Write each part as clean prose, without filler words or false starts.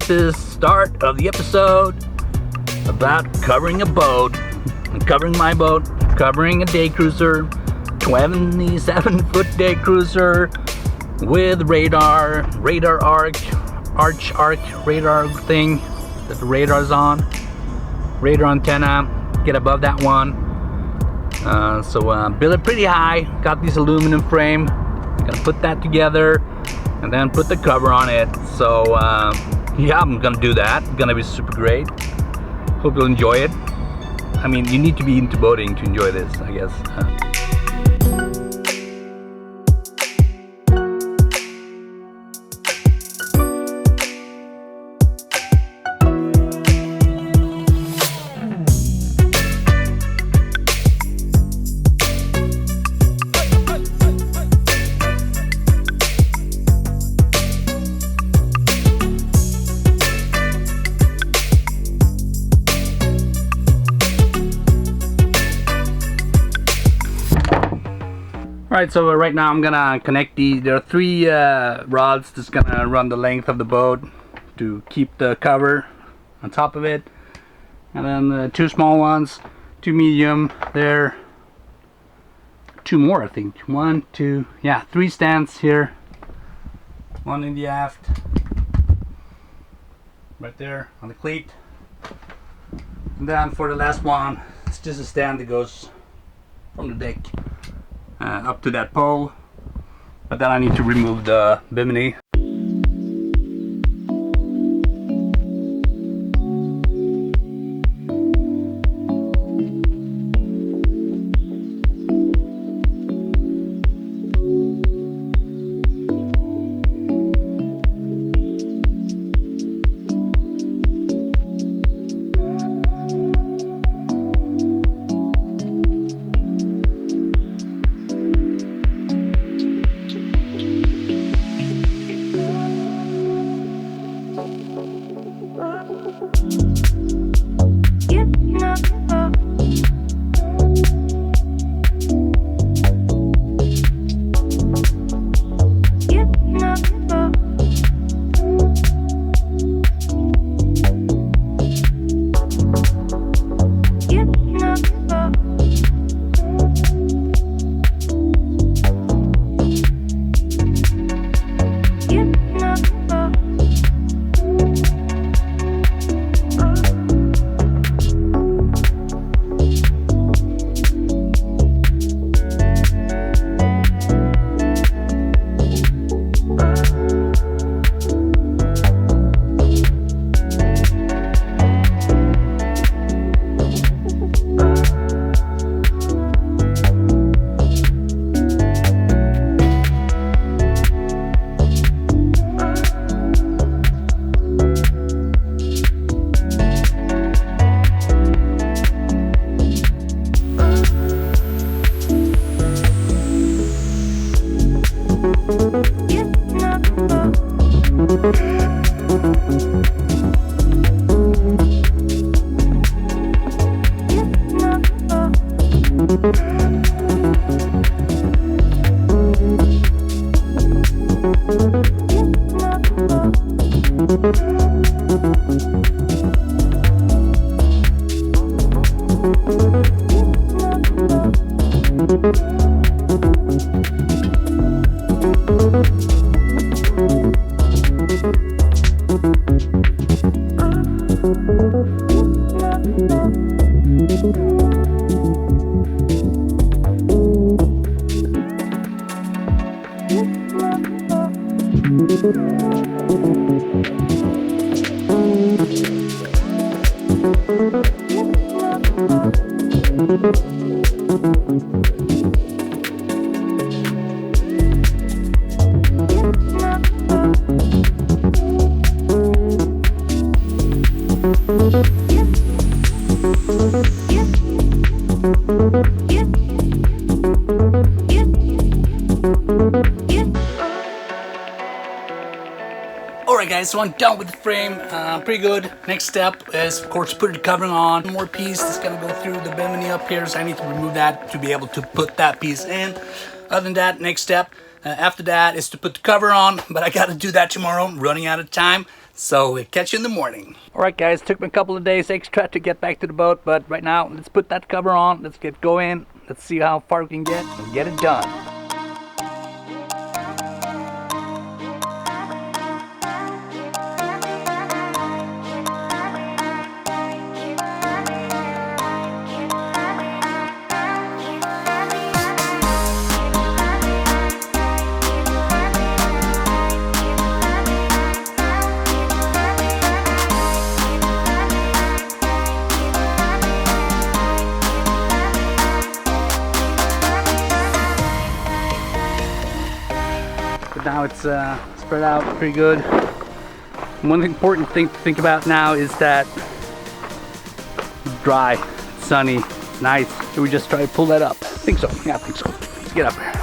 this is start of the episode about covering a boat. I'm covering my boat, covering a day cruiser, 27-foot day cruiser with radar arc radar thing that the radar's on, radar antenna, get above that one. So build it pretty high, got this aluminum frame, gonna put that together and then put the cover on it. So yeah, I'm gonna do that. It's gonna be super great. Hope you'll enjoy it. I mean, you need to be into boating to enjoy this, I guess. Alright, so right now I'm gonna connect these. There are three rods that's gonna run the length of the boat to keep the cover on top of it, and then the two small ones, two medium there, two more I think, one, two, yeah, three stands here, one in the aft right there on the cleat, and then for the last one it's just a stand that goes from the deck up to that pole, but then I need to remove the bimini. Alright guys, so I'm done with the frame, pretty good. Next step is of course put the covering on. One more piece that's gonna go through the bimini up here, so I need to remove that to be able to put that piece in. Other than that, next step after that is to put the cover on, but I gotta do that tomorrow. I'm running out of time. So we'll catch you in the morning. All right, guys, took me a couple of days extra to get back to the boat, but right now let's put that cover on. Let's get going. Let's see how far we can get and get it done. Now it's spread out pretty good. One important thing to think about now is that it's dry, it's sunny, it's nice. So we just try to pull that up. I think so. Yeah, I think so. Let's get up here.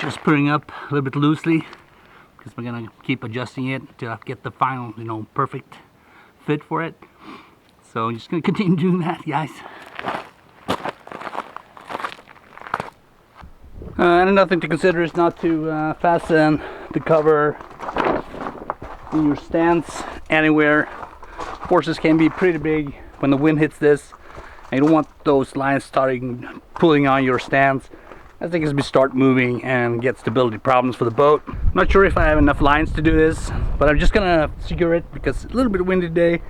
Just putting up a little bit loosely because we're gonna keep adjusting it to get the final, perfect fit for it. So I'm just gonna continue doing that, guys. And another thing to consider is not to fasten the cover in your stance anywhere. Forces can be pretty big when the wind hits this, and you don't want those lines starting pulling on your stance. I think as we start moving and get stability problems for the boat. I'm not sure if I have enough lines to do this, but I'm just gonna secure it because it's a little bit windy today.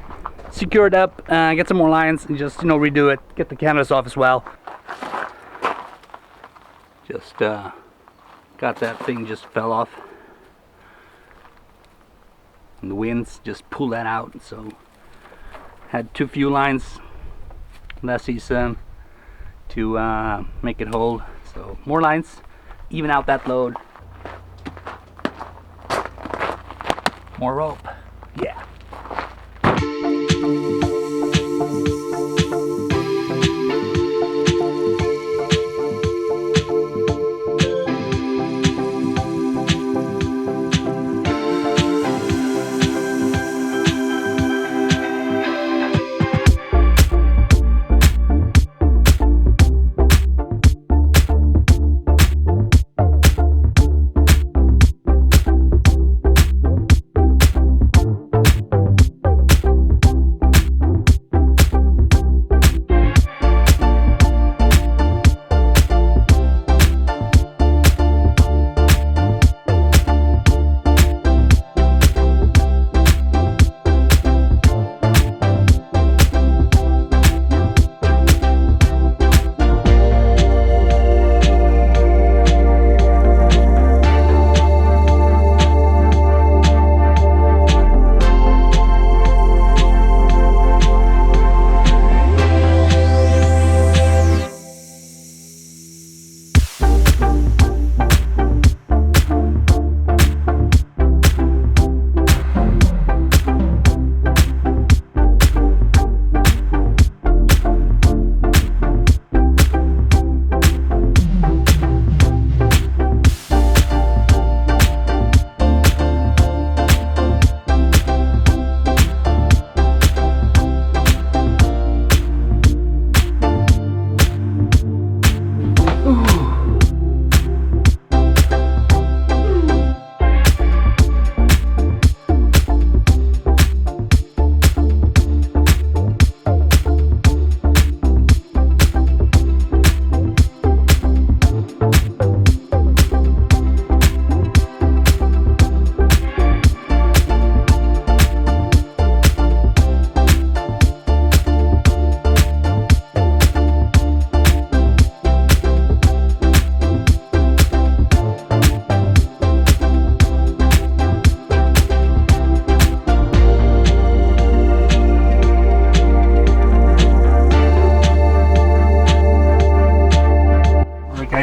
Secure it up, get some more lines, and just redo it. Get the canvas off as well. Just got that thing just fell off, and the winds just pulled that out. So had too few lines last season to make it hold. So more lines, even out that load. More rope, yeah.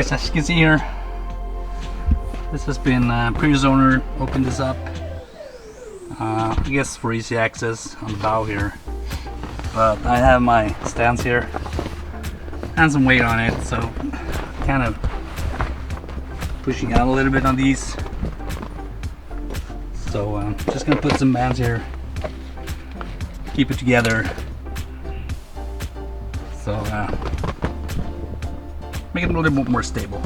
guys, as you can see here, this has been previous owner opened this up. I guess for easy access on the bow here. But I have my stands here and some weight on it, so kind of pushing out a little bit on these. So just gonna put some bands here, keep it together. So make it a little bit more stable.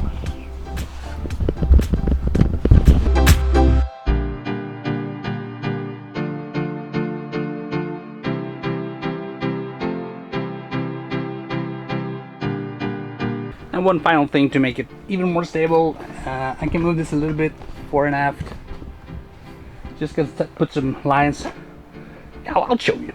And one final thing to make it even more stable, I can move this a little bit fore and aft. Just gonna put some lines. I'll show you.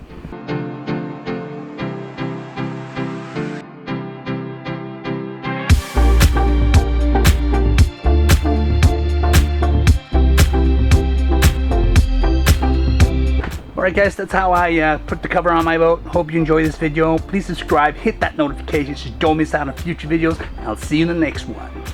Alright guys, that's how I put the cover on my boat. Hope you enjoyed this video. Please subscribe, hit that notification so you don't miss out on future videos. I'll see you in the next one.